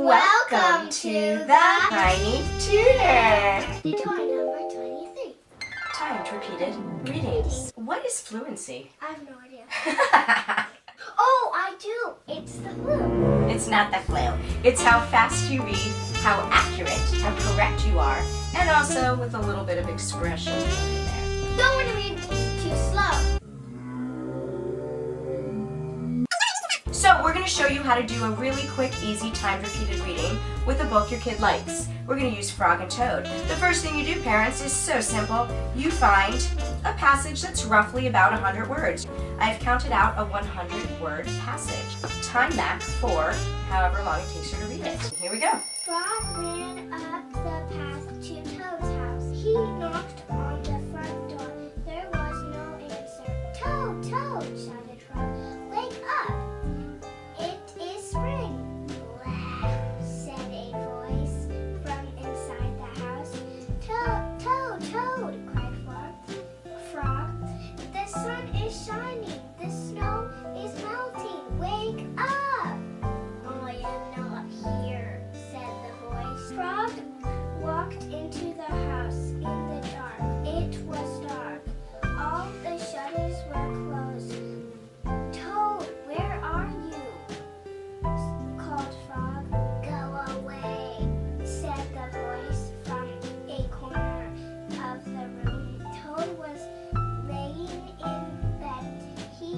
Welcome to the Tiny Tutor. Toy number 23. Timed repeated readings. What is fluency? I have no idea. Oh, I do. It's the flu. It's not the flu. It's how fast you read, how accurate, how correct you are, and also with a little bit of expression in there. Don't want to read too slow. So we're going to show you how to do a really quick, easy, timed repeated reading with a book your kid likes. We're going to use Frog and Toad. The first thing you do, parents, is so simple. You find a passage that's roughly about 100 words. I've counted out a 100-word passage. Time that for however long it takes you to read it. Here we go. Frog ran up the path to Toad's house. He knocked on the front door. There was no answer. Toad, Toad, shouted Frog. Wake up. It is spring. Blah, said a voice from inside the house. Toad, Toad, Toad, cried Frog. The sun is shining. The snow is melting. Wake up. I am not here, said the voice. Frog walked into the house in the dark. It was dark. All the shutters were closed. Toad, where are you? Called Frog. Go away, said the voice from a corner of the room. Toad was laying in bed. He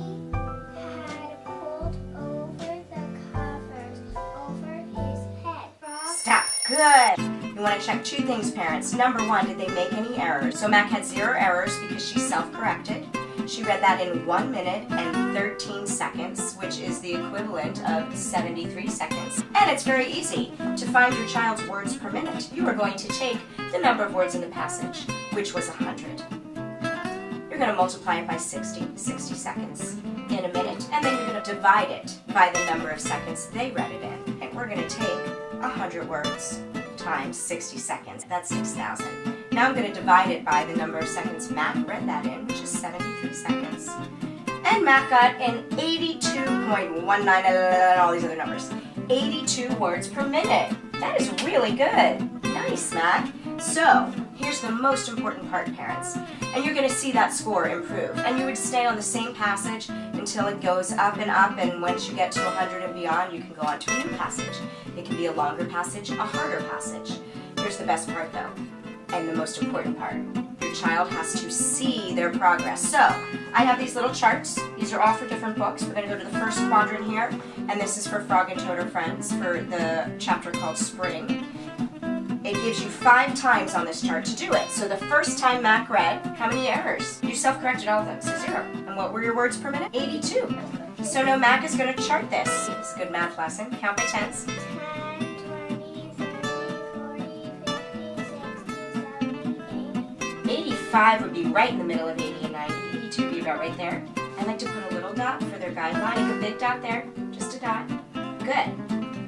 had pulled over the covers over his head. Frog. Stop. Good. You want to check two things, parents. Number one, did they make any errors? So Mac had 0 errors because she self-corrected. She read that in 1 minute and 13 seconds, which is the equivalent of 73 seconds. And it's very easy to find your child's words per minute. You are going to take the number of words in the passage, which was 100. You're going to multiply it by 60 seconds in a minute, and then you're going to divide it by the number of seconds they read it in. And we're going to take 100 words times 60 seconds. That's 6,000. Now I'm going to divide it by the number of seconds Mac read that in, which is 73 seconds. And Mac got an 82.19, all these other numbers. 82 words per minute. That is really good. Nice, Mac. So, here's the most important part, parents. And you're going to see that score improve. And you would stay on the same passage until it goes up, and once you get to 100 and beyond, you can go on to a new passage. It can be a longer passage, a harder passage. Here's the best part, though, and the most important part. Your child has to see their progress. So, I have these little charts. These are all for different books. We're going to go to the first quadrant here, and this is for Frog and Toad Are Friends for the chapter called Spring. It gives you 5 times on this chart to do it. So the first time Mac read, how many errors? You self-corrected all of them, so 0. And what were your words per minute? 82. So now Mac is going to chart this. It's a good math lesson. Count by tens. 10, 20, 30, 40, 50, 60, 70, 80. 85 would be right in the middle of 80 and 90. 82 would be about right there. I like to put a little dot for their guideline. Make a big dot there, just a dot. Good.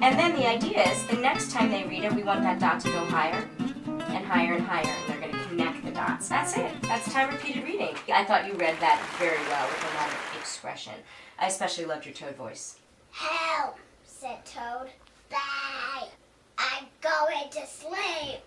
And then the idea is, the next time they read it, we want that dot to go higher and higher and higher, and they're going to connect the dots. That's it. That's time repeated reading. I thought you read that very well with a lot of expression. I especially loved your Toad voice. Help, said Toad. Bye. I'm going to sleep.